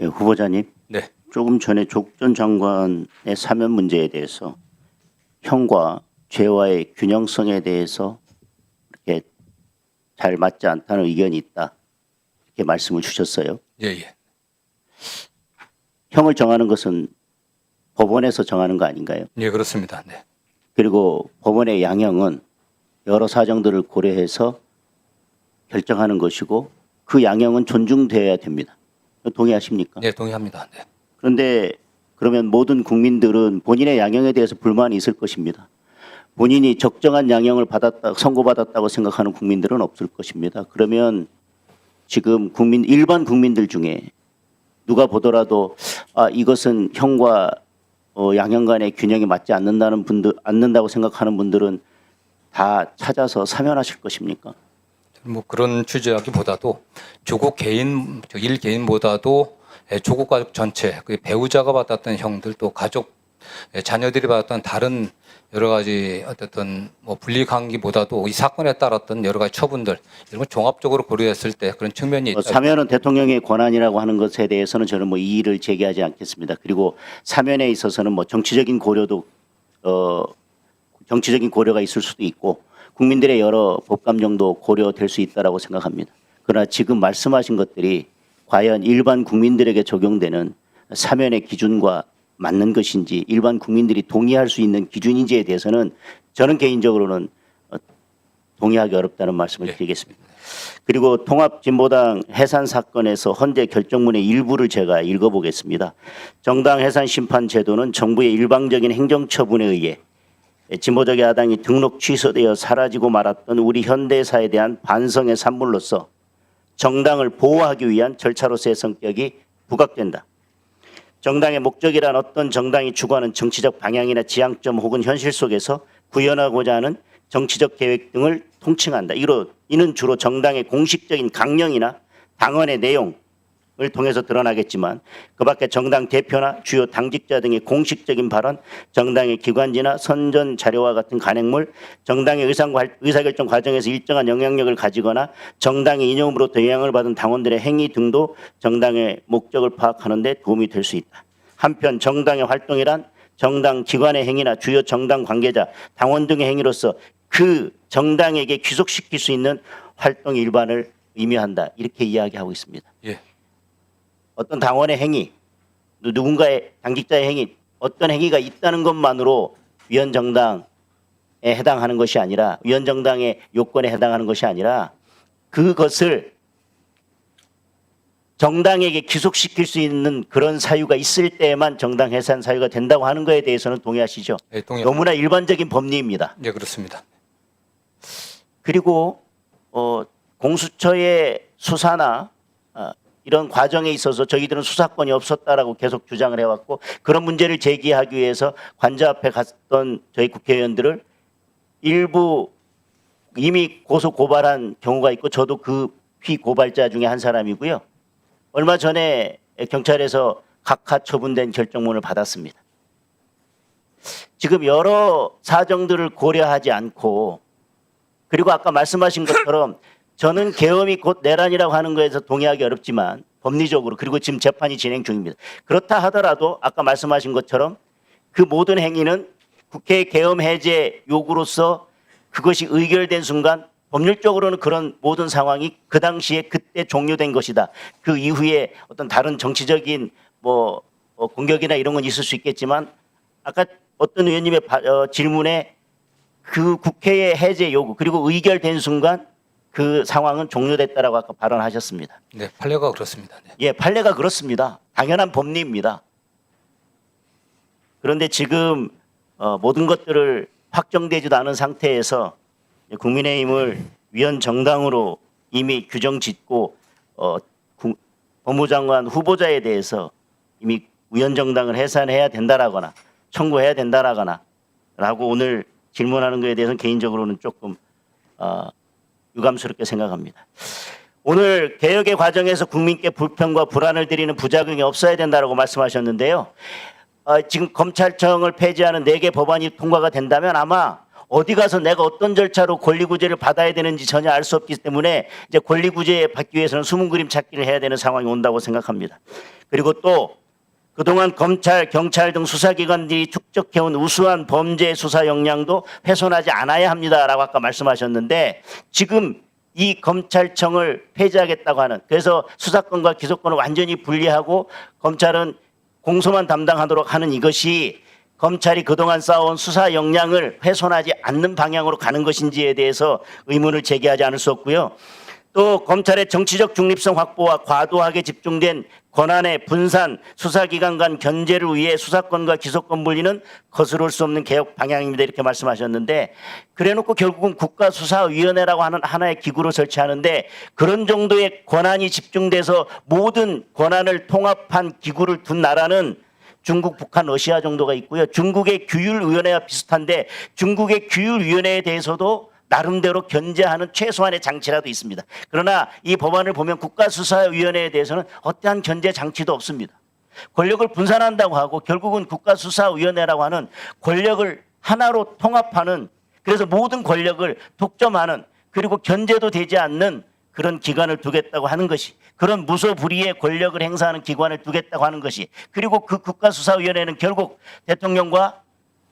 예, 후보자님, 네. 조금 전에 조 전 장관의 사면 문제에 대해서 형과 죄와의 균형성에 대해서 이렇게 잘 맞지 않다는 의견이 있다, 이렇게 말씀을 주셨어요. 예. 형을 정하는 것은 법원에서 정하는 거 아닌가요? 예, 그렇습니다. 네. 그리고 법원의 양형은 여러 사정들을 고려해서 결정하는 것이고 그 양형은 존중되어야 됩니다. 동의하십니까? 네, 동의합니다. 네. 그런데 그러면 모든 국민들은 본인의 양형에 대해서 불만이 있을 것입니다. 본인이 적정한 양형을 선고받았다고 생각하는 국민들은 없을 것입니다. 그러면 지금 일반 국민들 중에 누가 보더라도 이것은 형과 양형 간의 균형이 맞지 않는다고 생각하는 분들은 다 찾아서 사면하실 것입니까? 뭐 그런 취지라기보다도 조국 개인, 일 개인보다도 조국 가족 전체, 그 배우자가 받았던 형들 또 가족, 자녀들이 받았던 다른 여러 가지 어쨌든 뭐 분리관계보다도 이 사건에 따랐던 여러 가지 처분들 이런 걸 종합적으로 고려했을 때 그런 측면이 있다. 사면은 대통령의 권한이라고 하는 것에 대해서는 저는 뭐 이의를 제기하지 않겠습니다. 그리고 사면에 있어서는 뭐 정치적인 고려가 있을 수도 있고 국민들의 여러 법감정도 고려될 수 있다라고 생각합니다. 그러나 지금 말씀하신 것들이 과연 일반 국민들에게 적용되는 사면의 기준과 맞는 것인지 일반 국민들이 동의할 수 있는 기준인지에 대해서는 저는 개인적으로는 동의하기 어렵다는 말씀을 드리겠습니다. 그리고 통합진보당 해산 사건에서 헌재 결정문의 일부를 제가 읽어보겠습니다. 정당 해산 심판 제도는 정부의 일방적인 행정처분에 의해 진보적 야당이 등록 취소되어 사라지고 말았던 우리 현대사에 대한 반성의 산물로서 정당을 보호하기 위한 절차로서의 성격이 부각된다. 정당의 목적이란 어떤 정당이 추구하는 정치적 방향이나 지향점 혹은 현실 속에서 구현하고자 하는 정치적 계획 등을 통칭한다. 이는 주로 정당의 공식적인 강령이나 당원의 내용을 통해서 드러나겠지만 그 밖에 정당 대표나 주요 당직자 등의 공식적인 발언, 정당의 기관지나 선전 자료와 같은 간행물, 정당의 의사결정 과정에서 일정한 영향력을 가지거나 정당의 이념으로부터 영향을 받은 당원들의 행위 등도 정당의 목적을 파악하는 데 도움이 될 수 있다. 한편 정당의 활동이란 정당 기관의 행위나 주요 정당 관계자, 당원 등의 행위로서 그 정당에게 귀속시킬 수 있는 활동 일반을 의미한다. 이렇게 이야기하고 있습니다. 예. 어떤 당원의 행위, 누군가의 당직자의 행위, 어떤 행위가 있다는 것만으로 위헌정당에 해당하는 것이 아니라 위헌정당의 요건에 해당하는 것이 아니라 그것을 정당에게 귀속시킬 수 있는 그런 사유가 있을 때에만 정당 해산 사유가 된다고 하는 것에 대해서는 동의하시죠? 네, 동의합니다. 너무나 일반적인 법리입니다. 네, 그렇습니다. 그리고 공수처의 수사나 이런 과정에 있어서 저희들은 수사권이 없었다라고 계속 주장을 해왔고 그런 문제를 제기하기 위해서 관저 앞에 갔던 저희 국회의원들을 일부 이미 고소 고발한 경우가 있고 저도 그 피고발자 중에 한 사람이고요. 얼마 전에 경찰에서 각하 처분된 결정문을 받았습니다. 지금 여러 사정들을 고려하지 않고 그리고 아까 말씀하신 것처럼 저는 계엄이 곧 내란이라고 하는 거에서 동의하기 어렵지만 법리적으로 그리고 지금 재판이 진행 중입니다. 그렇다 하더라도 아까 말씀하신 것처럼 그 모든 행위는 국회 계엄 해제 요구로서 그것이 의결된 순간 법률적으로는 그런 모든 상황이 그 당시에 그때 종료된 것이다. 그 이후에 어떤 다른 정치적인 공격이나 이런 건 있을 수 있겠지만 아까 어떤 의원님의 질문에 그 국회의 해제 요구 그리고 의결된 순간 그 상황은 종료됐다라고 아까 발언하셨습니다. 네, 판례가 그렇습니다. 네. 예, 판례가 그렇습니다. 당연한 법리입니다. 그런데 지금 모든 것들을 확정되지도 않은 상태에서 국민의힘을 위헌정당으로 이미 규정짓고 법무장관 후보자에 대해서 이미 위헌정당을 해산해야 된다라거나 청구해야 된다라거나 라고 오늘 질문하는 것에 대해서는 개인적으로는 조금 유감스럽게 생각합니다. 오늘 개혁의 과정에서 국민께 불편과 불안을 드리는 부작용이 없어야 된다고 말씀하셨는데요. 지금 검찰청을 폐지하는 4개 법안이 통과가 된다면 아마 어디 가서 내가 어떤 절차로 권리구제를 받아야 되는지 전혀 알 수 없기 때문에 이제 권리구제 받기 위해서는 숨은 그림 찾기를 해야 되는 상황이 온다고 생각합니다. 그리고 또 그동안 검찰, 경찰 등 수사기관들이 축적해온 우수한 범죄 수사 역량도 훼손하지 않아야 합니다라고 아까 말씀하셨는데 지금 이 검찰청을 폐지하겠다고 하는, 그래서 수사권과 기소권을 완전히 분리하고 검찰은 공소만 담당하도록 하는 이것이 검찰이 그동안 쌓아온 수사 역량을 훼손하지 않는 방향으로 가는 것인지에 대해서 의문을 제기하지 않을 수 없고요. 또 검찰의 정치적 중립성 확보와 과도하게 집중된 권한의 분산, 수사기관 간 견제를 위해 수사권과 기소권 분리는 거스를 수 없는 개혁 방향입니다. 이렇게 말씀하셨는데, 그래놓고 결국은 국가수사위원회라고 하는 하나의 기구를 설치하는데 그런 정도의 권한이 집중돼서 모든 권한을 통합한 기구를 둔 나라는 중국, 북한, 러시아 정도가 있고요. 중국의 규율위원회와 비슷한데 중국의 규율위원회에 대해서도 나름대로 견제하는 최소한의 장치라도 있습니다. 그러나 이 법안을 보면 국가수사위원회에 대해서는 어떠한 견제 장치도 없습니다. 권력을 분산한다고 하고 결국은 국가수사위원회라고 하는 권력을 하나로 통합하는, 그래서 모든 권력을 독점하는, 그리고 견제도 되지 않는 그런 기관을 두겠다고 하는 것이, 그런 무소불위의 권력을 행사하는 기관을 두겠다고 하는 것이, 그리고 그 국가수사위원회는 결국 대통령과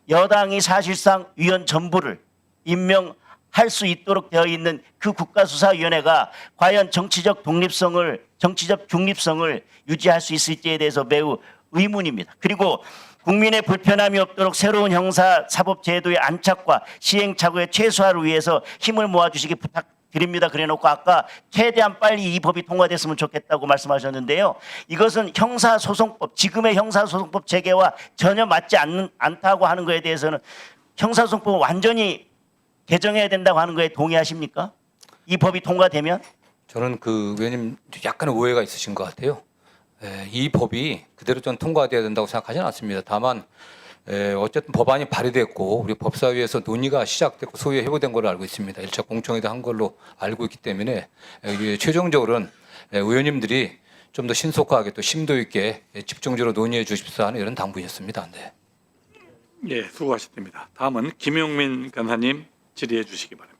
여당이 사실상 위원 전부를 임명할 수 있도록 되어 있는 그 국가수사위원회가 과연 정치적 독립성을, 정치적 중립성을 유지할 수 있을지에 대해서 매우 의문입니다. 그리고 국민의 불편함이 없도록 새로운 형사사법제도의 안착과 시행착오의 최소화를 위해서 힘을 모아주시기 부탁드립니다. 그래놓고 아까 최대한 빨리 이 법이 통과됐으면 좋겠다고 말씀하셨는데요. 이것은 형사소송법, 지금의 형사소송법 체계와 전혀 맞지 않다고 하는 것에 대해서는 형사소송법을 완전히 개정해야 된다고 하는 거에 동의하십니까? 이 법이 통과되면? 저는 그 의원님 약간의 오해가 있으신 것 같아요. 이 법이 그대로 전 통과돼야 된다고 생각하지는 않습니다. 다만 어쨌든 법안이 발의됐고 우리 법사위에서 논의가 시작됐고 소위 회부된 걸로 알고 있습니다. 1차 공청회도 한 걸로 알고 있기 때문에 최종적으로는 의원님들이 좀 더 신속하게 또 심도 있게 집중적으로 논의해 주십사 하는 이런 당부였습니다. 네. 예, 수고하셨습니다. 다음은 김용민 간사님 질의해 주시기 바랍니다.